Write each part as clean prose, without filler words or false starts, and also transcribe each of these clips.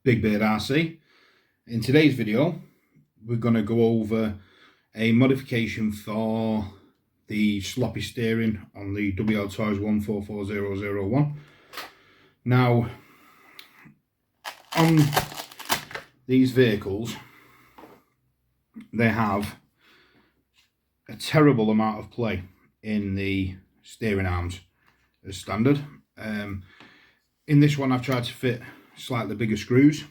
Big Bird RC. In today's video we're going to go over a modification for the sloppy steering on the Wltoys 144001. Now on these vehicles they have a terrible amount of play in the steering arms as standard. In this one I've tried to fit slightly bigger screws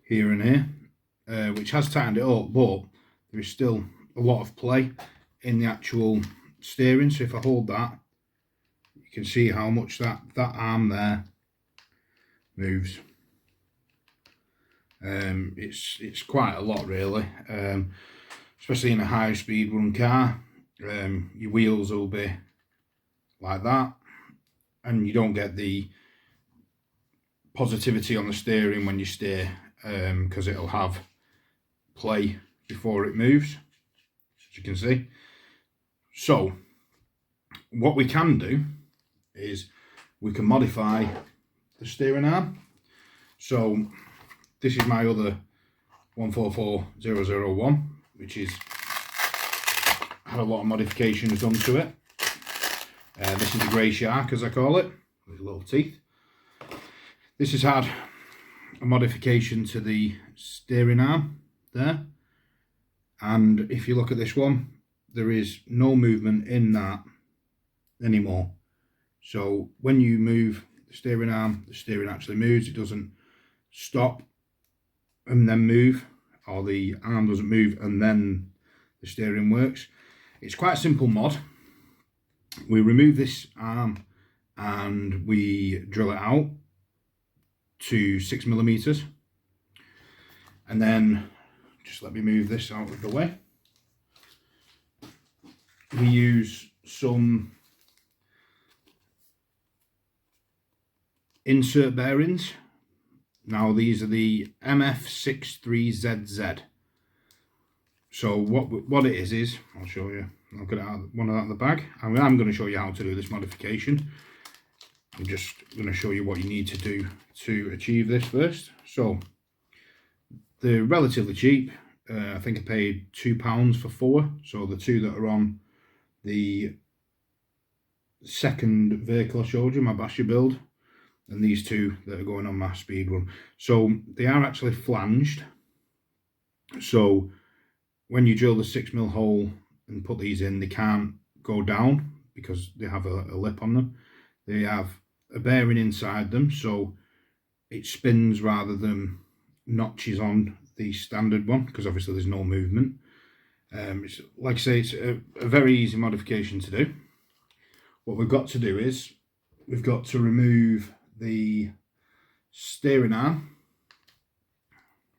here and here, which has tightened it up, but there is still a lot of play in the actual steering. So if I hold that, you can see how much that arm there moves. It's quite a lot really, especially in a high speed run car. Your wheels will be like that, and you don't get the positivity on the steering when you steer, because it'll have play before it moves, as you can see. So what we can do is we can modify the steering arm. So this is my other 144001, which is had a lot of modifications done to it. This is the grey shark, as I call it, with little teeth. This has had a modification to the steering arm there, and if you look at this one, there is no movement in that anymore. So when you move the steering arm, the steering actually moves. It doesn't stop and then move, or the arm doesn't move and then the steering works. It's quite a simple mod. We remove this arm and we drill it out to 6mm, and then just let me move this out of the way. We use some insert bearings. Now these are the MF63ZZ. So what it is I'll show you. I'll get one out of the bag. I'm going to show you how to do this modification. I'm just going to show you what you need to do to achieve this first. So they're relatively cheap. I think I paid £2 for 4. So the 2 that are on the second vehicle I showed you, my Basher build, and these 2 that are going on my speed run. So they are actually flanged. So when you drill the 6mm hole and put these in, they can't go down because they have a lip on them. They have a bearing inside them, so it spins rather than notches on the standard one, because obviously there's no movement. It's, like I say, it's a very easy modification to do. What we've got to do is we've got to remove the steering arm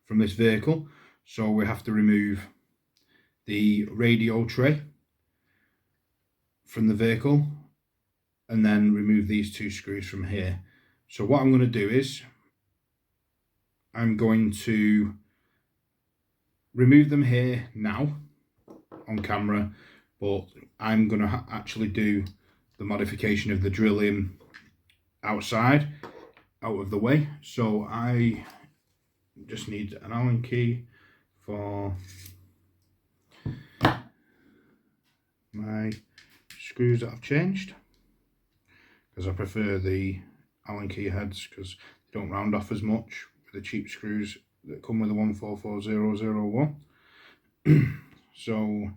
from this vehicle. So we have to remove the radio tray from the vehicle, and then remove these 2 screws from here. So what I'm going to do is I'm going to remove them here now on camera, but I'm going to actually do the modification of the drilling outside, out of the way. So I just need an Allen key for my screws that I've changed, because I prefer the Allen key heads because they don't round off as much with the cheap screws that come with the 144001. So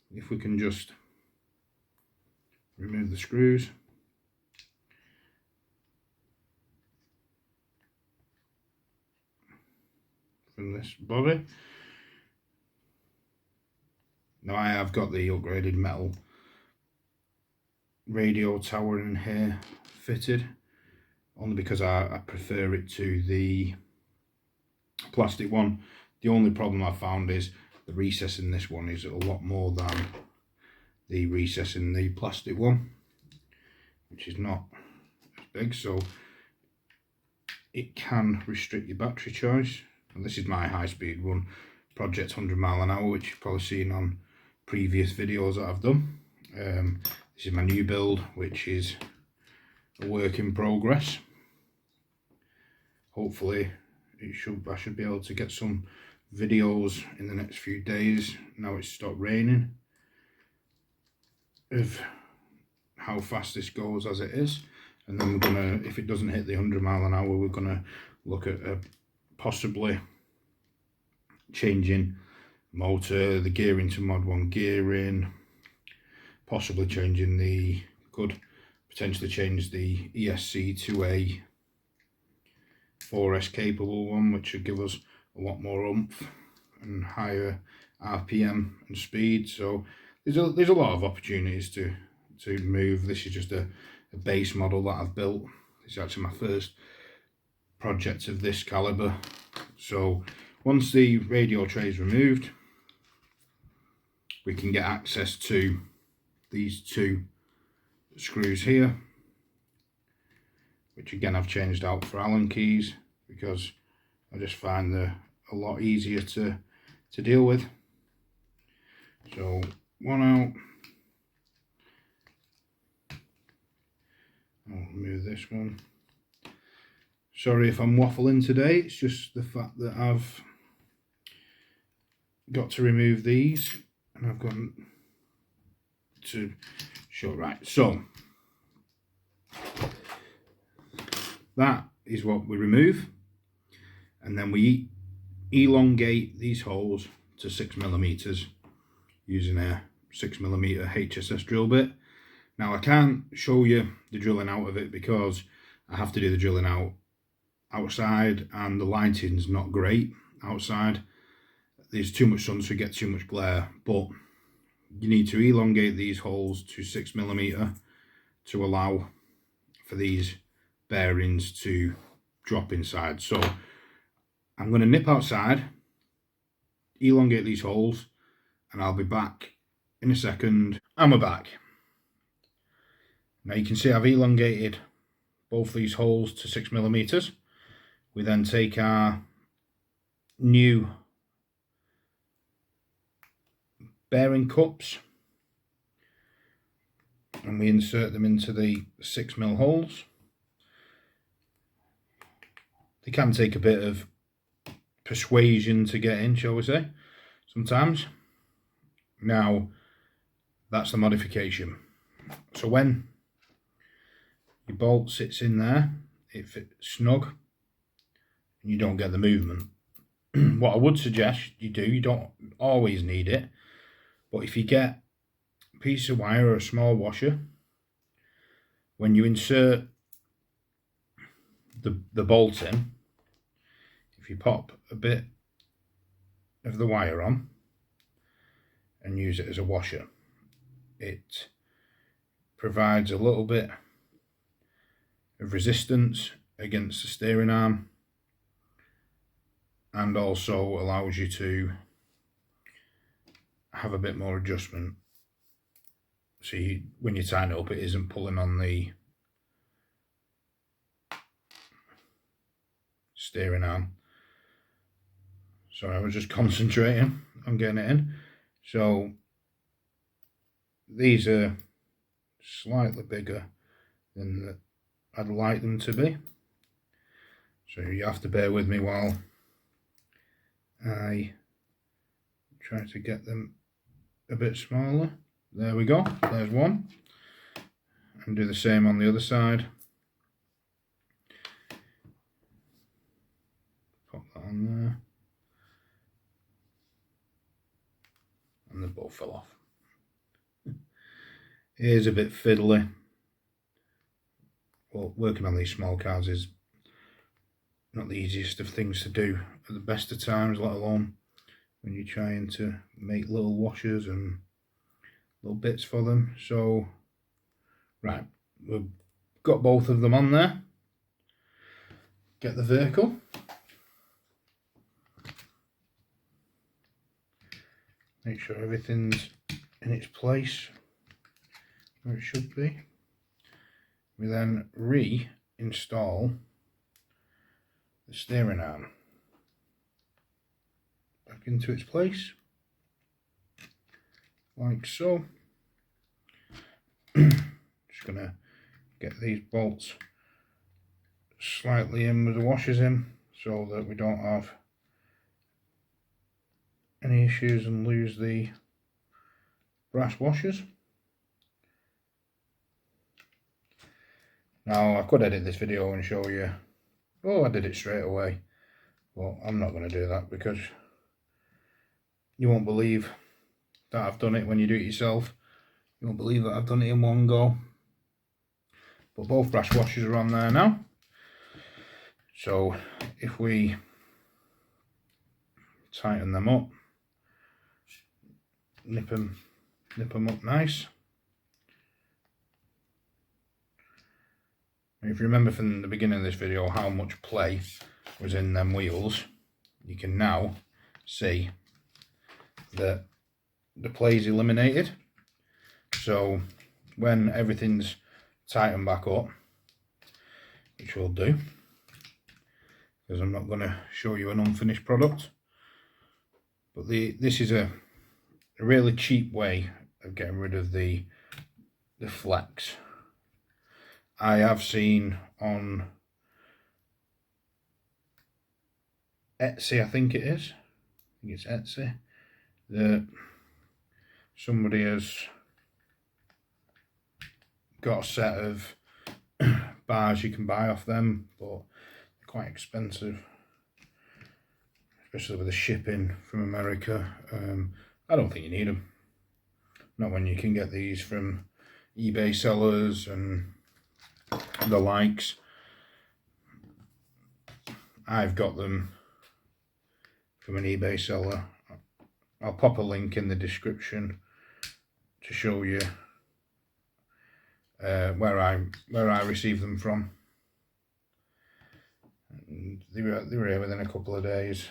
if we can just remove the screws. From this body. Now I have got the upgraded metal radio tower in here fitted, only because I prefer it to the plastic one. The only problem I've found is the recess in this one is a lot more than the recess in the plastic one, which is not as big, so it can restrict your battery choice. And this is my high speed run project, 100 mile an hour, which you've probably seen on previous videos that I've done. This is my new build, which is a work in progress. hopefully I should be able to get some videos in the next few days, now it's stopped raining, of how fast this goes as it is. And then we're gonna, if it doesn't hit the 100 mile an hour, we're gonna look at possibly changing motor, the gearing to Mod 1 gearing, possibly changing the, could potentially change the ESC to a 4S capable one, which would give us a lot more oomph and higher RPM and speed. So there's a lot of opportunities to move. This is just a base model that I've built. It's actually my first project of this caliber. So once the radio tray is removed, we can get access to these two screws here, which again I've changed out for Allen keys because I just find they're a lot easier to deal with. So one out. I'll remove this one. Sorry if I'm waffling today, it's just the fact that I've got to remove these and I've got to show. Right, so that is what we remove, and then we elongate these holes to 6mm using a 6mm HSS drill bit. Now I can't show you the drilling out of it because I have to do the drilling out outside and the lighting's not great outside. There's too much sun, so you get too much glare, but you need to elongate these holes to 6mm to allow for these bearings to drop inside. So I'm going to nip outside, elongate these holes, and I'll be back in a second. And we're back. Now you can see I've elongated both these holes to 6mm. We then take our new bearing cups and we insert them into the 6mm holes. They can take a bit of persuasion to get in, shall we say, sometimes. Now that's the modification. So when your bolt sits in there, it fits snug and you don't get the movement. What I would suggest you do, you don't always need it, but if you get a piece of wire or a small washer, when you insert the bolt in, if you pop a bit of the wire on and use it as a washer, it provides a little bit of resistance against the steering arm and also allows you to have a bit more adjustment. So when you tighten it up, it isn't pulling on the steering arm. Sorry, I was just concentrating on getting it in. So these are slightly bigger than I'd like them to be, so you have to bear with me while I try to get them a bit smaller. There we go, there's one, and do the same on the other side. Pop that on there, and they both fell off. Here's a bit fiddly. Well, working on these small cars is not the easiest of things to do at the best of times, let alone when you're trying to make little washers and little bits for them. So, right, we've got both of them on there. Get the vehicle. Make sure everything's in its place where it should be. We then reinstall the steering arm back into its place, like so. Just gonna get these bolts slightly in with the washers in, so that we don't have any issues and lose the brass washers. Now I could edit this video and show you, oh, I did it straight away, but I'm not going to do that because you won't believe that I've done it when you do it yourself. You won't believe that I've done it in one go. But both brass washers are on there now. So if we tighten them up, nip them up nice. If you remember from the beginning of this video how much play was in them wheels, you can now see that the play is eliminated. So when everything's tightened back up, which we'll do, because I'm not going to show you an unfinished product, but this is a really cheap way of getting rid of the flex. I have seen on Etsy, I think it's Etsy, that somebody has got a set of bars you can buy off them, but they're quite expensive, especially with the shipping from America. I don't think you need them, not when you can get these from eBay sellers and the likes. I've got them from an eBay seller. I'll pop a link in the description to show you where I received them from. And they were here within a couple of days,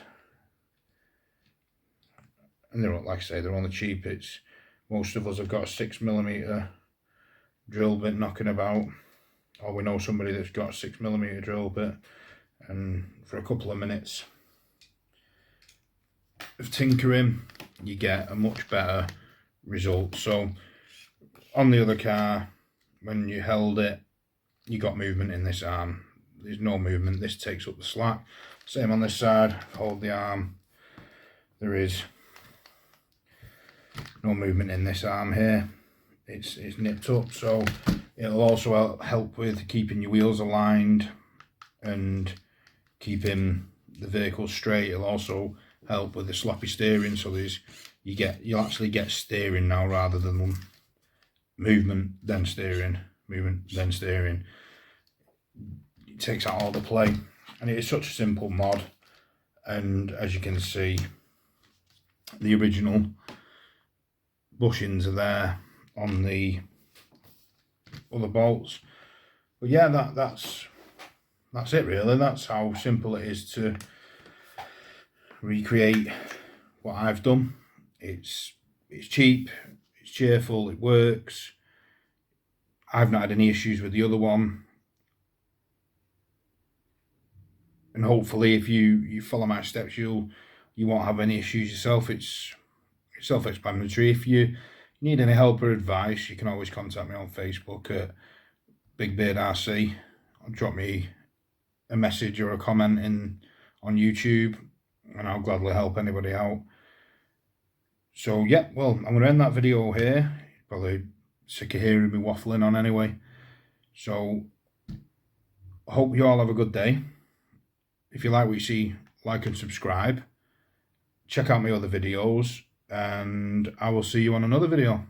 and they're, like I say, they're on the cheap. It's, most of us have got a 6mm drill bit knocking about, or we know somebody that's got a 6mm drill bit, and for a couple of minutes of tinkering you get a much better result. So on the other car, when you held it, you got movement in this arm. There's no movement, this takes up the slack. Same on this side, hold the arm, there is no movement in this arm here. It's nipped up, so it'll also help with keeping your wheels aligned and keeping the vehicle straight. It'll also help with the sloppy steering, so you'll actually get steering now rather than movement then steering, movement then steering. It takes out all the play, and it is such a simple mod. And as you can see, the original bushings are there on the other bolts. But yeah, that's it really. That's how simple it is to recreate what I've done. It's cheap, it's cheerful, it works. I've not had any issues with the other one, and hopefully if you follow my steps you won't have any issues yourself. It's self-explanatory. If you need any help or advice, you can always contact me on Facebook at Big Beard RC, or drop me a message or a comment on YouTube, and I'll gladly help anybody out. So yeah, well, I'm going to end that video here. Probably sick of hearing me waffling on anyway. So I hope you all have a good day. If you like what you see, like and subscribe. Check out my other videos, and I will see you on another video.